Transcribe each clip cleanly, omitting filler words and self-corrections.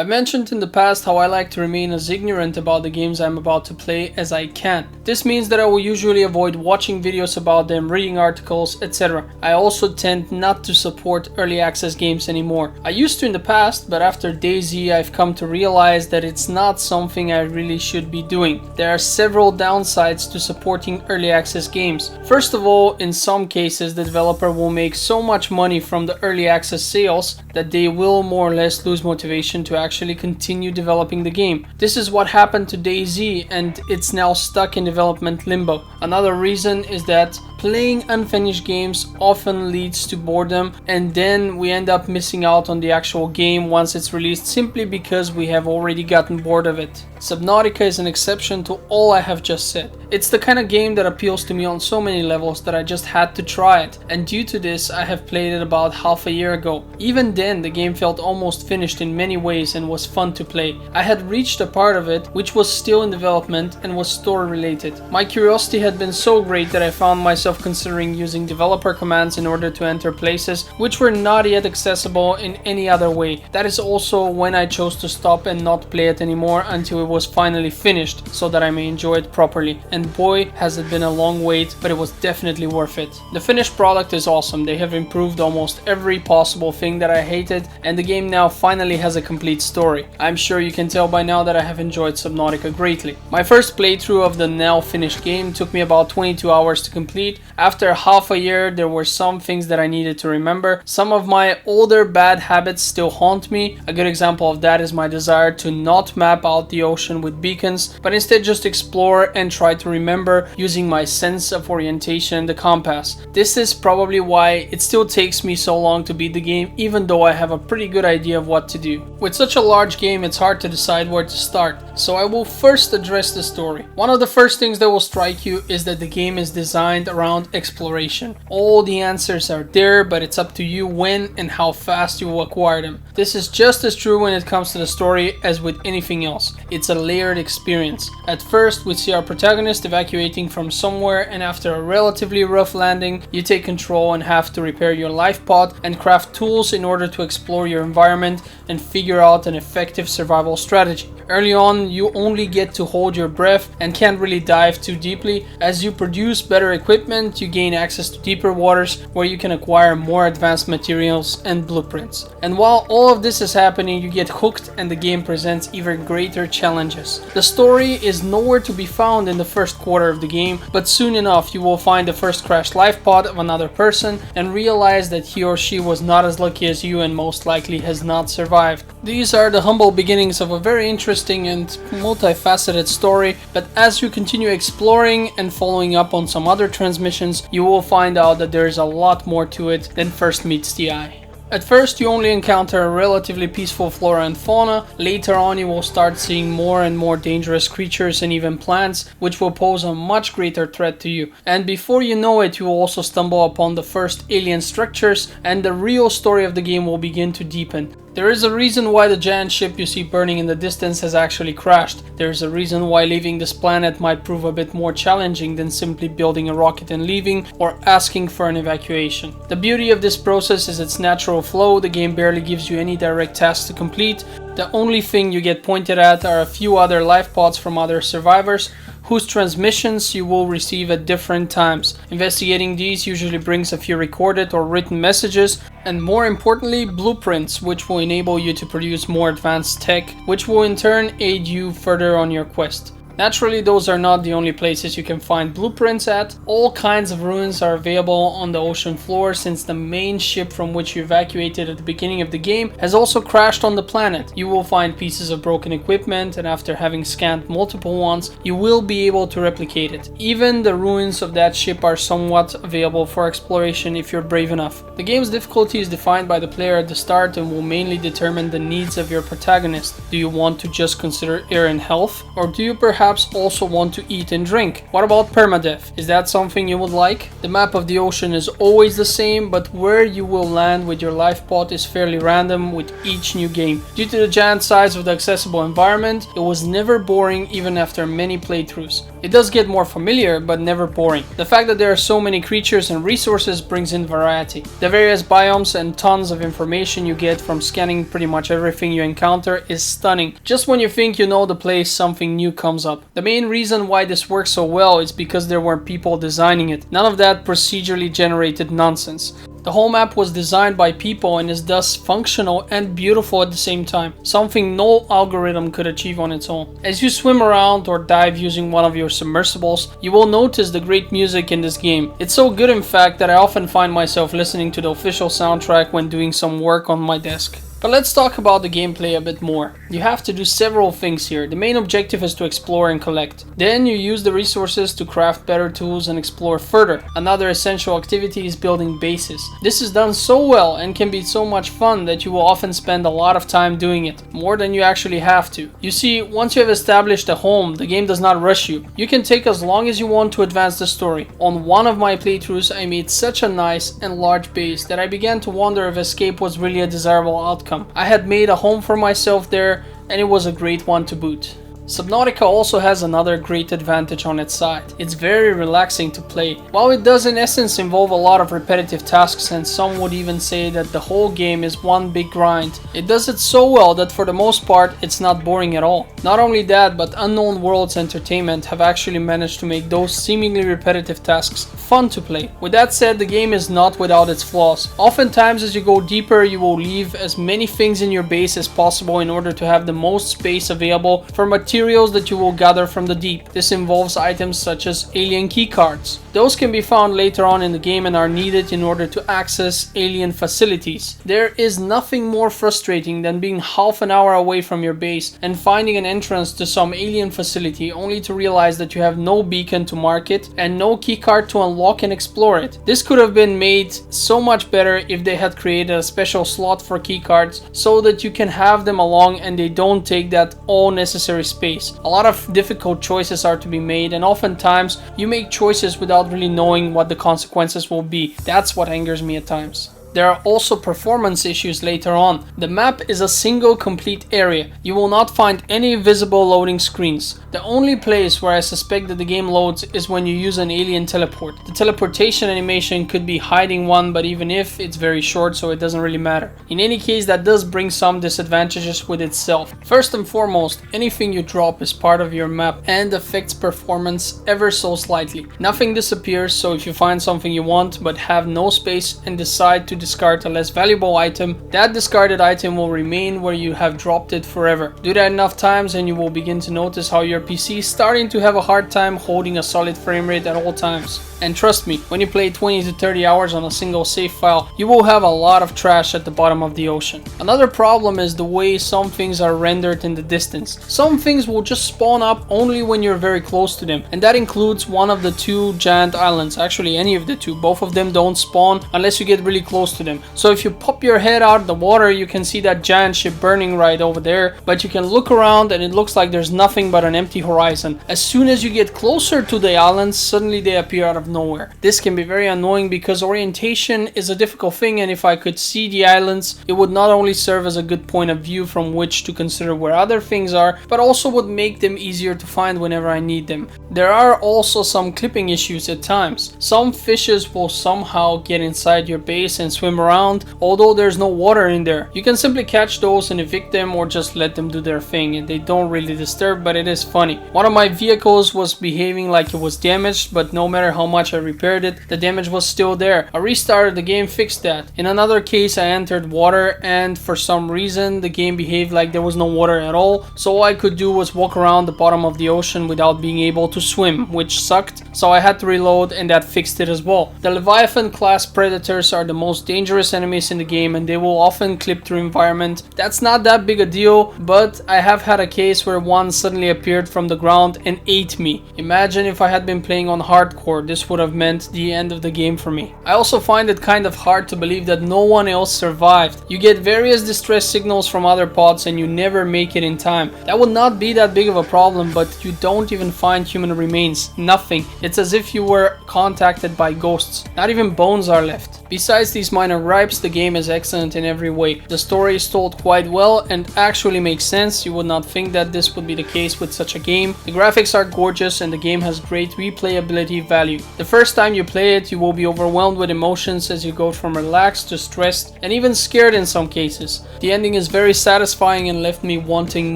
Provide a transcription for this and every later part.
I've mentioned in the past how I like to remain as ignorant about the games I'm about to play as I can. This means that I will usually avoid watching videos about them, reading articles, etc. I also tend not to support early access games anymore. I used to in the past, but after DayZ I've come to realize that it's not something I really should be doing. There are several downsides to supporting early access games. First of all, in some cases the developer will make so much money from the early access sales that they will more or less lose motivation to actually continue developing the game. This is what happened to DayZ, and it's now stuck in development limbo. Another reason is that playing unfinished games often leads to boredom, and then we end up missing out on the actual game once it's released simply because we have already gotten bored of it. Subnautica is an exception to all I have just said. It's the kind of game that appeals to me on so many levels that I just had to try it, and due to this I have played it about half a year ago. Even then the game felt almost finished in many ways and was fun to play. I had reached a part of it which was still in development and was story related. My curiosity had been so great that I found myself considering using developer commands in order to enter places which were not yet accessible in any other way. That is also when I chose to stop and not play it anymore until it was finally finished, so that I may enjoy it properly. And boy, has it been a long wait, but it was definitely worth it. The finished product is awesome. They have improved almost every possible thing that I hated, and the game now finally has a complete story. I'm sure you can tell by now that I have enjoyed Subnautica greatly. My first playthrough of the now finished game took me about 22 hours to complete. After half a year, there were some things that I needed to remember. Some of my older bad habits still haunt me. A good example of that is my desire to not map out the ocean with beacons, but instead just explore and try to remember using my sense of orientation and the compass. This is probably why it still takes me so long to beat the game, even though I have a pretty good idea of what to do. With such a large game, it's hard to decide where to start, so I will first address the story. One of the first things that will strike you is that the game is designed around exploration. All the answers are there, but it's up to you when and how fast you will acquire them. This is just as true when it comes to the story as with anything else. It's a layered experience. At first, we see our protagonist evacuating from somewhere, and after a relatively rough landing, you take control and have to repair your life pod and craft tools in order to explore your environment and figure out an effective survival strategy. Early on, you only get to hold your breath and can't really dive too deeply. As you produce better equipment, you gain access to deeper waters where you can acquire more advanced materials and blueprints. And while all of this is happening, you get hooked and the game presents even greater challenges. The story is nowhere to be found in the first quarter of the game, but soon enough you will find the first crashed life pod of another person and realize that he or she was not as lucky as you and most likely has not survived. These are the humble beginnings of a very interesting and multifaceted story, but as you continue exploring and following up on some other transmissions, you will find out that there is a lot more to it than first meets the eye. At first you only encounter a relatively peaceful flora and fauna. Later on you will start seeing more and more dangerous creatures and even plants, which will pose a much greater threat to you. And before you know it, you will also stumble upon the first alien structures, and the real story of the game will begin to deepen. There is a reason why the giant ship you see burning in the distance has actually crashed. There is a reason why leaving this planet might prove a bit more challenging than simply building a rocket and leaving, or asking for an evacuation. The beauty of this process is its natural flow. The game barely gives you any direct tasks to complete. The only thing you get pointed at are a few other life pods from other survivors, whose transmissions you will receive at different times. Investigating these usually brings a few recorded or written messages, and more importantly, blueprints, which will enable you to produce more advanced tech, which will in turn aid you further on your quest. Naturally, those are not the only places you can find blueprints at. All kinds of ruins are available on the ocean floor, since the main ship from which you evacuated at the beginning of the game has also crashed on the planet. You will find pieces of broken equipment, and after having scanned multiple ones, you will be able to replicate it. Even the ruins of that ship are somewhat available for exploration if you're brave enough. The game's difficulty is defined by the player at the start and will mainly determine the needs of your protagonist. Do you want to just consider air and health, or do you perhaps also want to eat and drink? What about permadeath? Is that something you would like? The map of the ocean is always the same, but where you will land with your life pod is fairly random with each new game. Due to the giant size of the accessible environment, it was never boring even after many playthroughs. It does get more familiar, but never boring. The fact that there are so many creatures and resources brings in variety. The various biomes and tons of information you get from scanning pretty much everything you encounter is stunning. Just when you think you know the place, something new comes up. The main reason why this works so well is because there were people designing it. None of that procedurally generated nonsense. The whole map was designed by people and is thus functional and beautiful at the same time, something no algorithm could achieve on its own. As you swim around or dive using one of your submersibles, you will notice the great music in this game. It's so good in fact that I often find myself listening to the official soundtrack when doing some work on my desk. But let's talk about the gameplay a bit more. You have to do several things here. The main objective is to explore and collect. Then you use the resources to craft better tools and explore further. Another essential activity is building bases. This is done so well and can be so much fun that you will often spend a lot of time doing it, more than you actually have to. You see, once you have established a home, the game does not rush you. You can take as long as you want to advance the story. On one of my playthroughs, I made such a nice and large base that I began to wonder if escape was really a desirable outcome. I had made a home for myself there, and it was a great one to boot. Subnautica also has another great advantage on its side. It's very relaxing to play. While it does in essence involve a lot of repetitive tasks, and some would even say that the whole game is one big grind, it does it so well that for the most part it's not boring at all. Not only that, but Unknown Worlds Entertainment have actually managed to make those seemingly repetitive tasks fun to play. With that said, the game is not without its flaws. Oftentimes as you go deeper, you will leave as many things in your base as possible in order to have the most space available for materials that you will gather from the deep. This involves items such as alien keycards. Those can be found later on in the game and are needed in order to access alien facilities. There is nothing more frustrating than being half an hour away from your base and finding an entrance to some alien facility only to realize that you have no beacon to mark it and no keycard to unlock and explore it. This could have been made so much better if they had created a special slot for keycards so that you can have them along and they don't take that all necessary space. A lot of difficult choices are to be made, and oftentimes you make choices without really knowing what the consequences will be. That's what angers me at times. There are also performance issues later on. The map is a single complete area. You will not find any visible loading screens. The only place where I suspect that the game loads is when you use an alien teleport. The teleportation animation could be hiding one, but even if, it's very short, so it doesn't really matter. In any case, that does bring some disadvantages with itself. First and foremost, anything you drop is part of your map and affects performance ever so slightly. Nothing disappears, so if you find something you want but have no space and decide to discard a less valuable item, that discarded item will remain where you have dropped it forever. Do that enough times and you will begin to notice how your PC is starting to have a hard time holding a solid frame rate at all times. And trust me, when you play 20 to 30 hours on a single save file, you will have a lot of trash at the bottom of the ocean. Another problem is the way some things are rendered in the distance. Some things will just spawn up only when you're very close to them, and that includes one of the two giant islands. Actually, any of the two. Both of them don't spawn unless you get really close to them. So if you pop your head out of the water, you can see that giant ship burning right over there, but you can look around and it looks like there's nothing but an empty horizon. As soon as you get closer to the islands, suddenly they appear out of nowhere. This can be very annoying because orientation is a difficult thing, and if I could see the islands, it would not only serve as a good point of view from which to consider where other things are, but also would make them easier to find whenever I need them. There are also some clipping issues at times. Some fishes will somehow get inside your base and swim around, although there's no water in there. You can simply catch those and evict them or just let them do their thing, and they don't really disturb, but it is funny. One of my vehicles was behaving like it was damaged, but no matter how much I repaired it, the damage was still there. A restart of the game fixed that. In another case, I entered water and for some reason the game behaved like there was no water at all, so all I could do was walk around the bottom of the ocean without being able to swim, which sucked, so I had to reload, and that fixed it as well. The Leviathan class predators are the most dangerous enemies in the game, and they will often clip through environment. That's not that big a deal, but I have had a case where one suddenly appeared from the ground and ate me. Imagine if I had been playing on hardcore, this would have meant the end of the game for me. I also find it kind of hard to believe that no one else survived. You get various distress signals from other pods and you never make it in time. That would not be that big of a problem, but you don't even find human remains. Nothing. It's as if you were contacted by ghosts. Not even bones are left. Besides these minor gripes, the game is excellent in every way. The story is told quite well and actually makes sense. You would not think that this would be the case with such a game. The graphics are gorgeous and the game has great replayability value. The first time you play it, you will be overwhelmed with emotions as you go from relaxed to stressed and even scared in some cases. The ending is very satisfying and left me wanting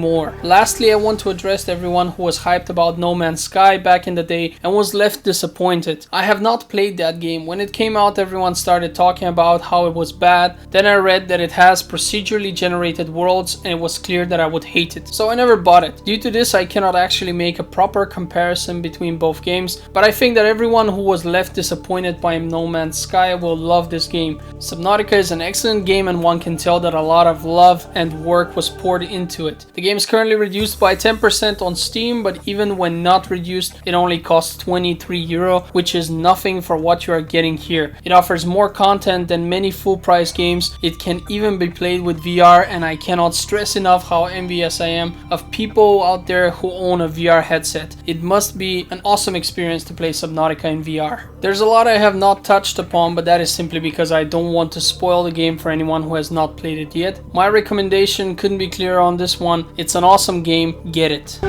more. Lastly, I want to address everyone who was hyped about No Man's Sky back in the day and was left disappointed. I have not played that game. When it came out, everyone started talking about how it was bad. Then I read that it has procedurally generated worlds and it was clear that I would hate it. So I never bought it. Due to this, I cannot actually make a proper comparison between both games, but I think that everyone who was left disappointed by No Man's Sky will love this game. Subnautica is an excellent game and one can tell that a lot of love and work was poured into it. The game is currently reduced by 10% on Steam, but even when not reduced, it only costs €23, which is nothing for what you are getting here. It offers more content than many full price games. It can even be played with VR, and I cannot stress enough how envious I am of people out there who own a VR headset. It must be an awesome experience to play Subnautica in VR. There's a lot I have not touched upon, but that is simply because I don't want to spoil the game for anyone who has not played it yet. My recommendation couldn't be clearer on this one. It's an awesome game, get it.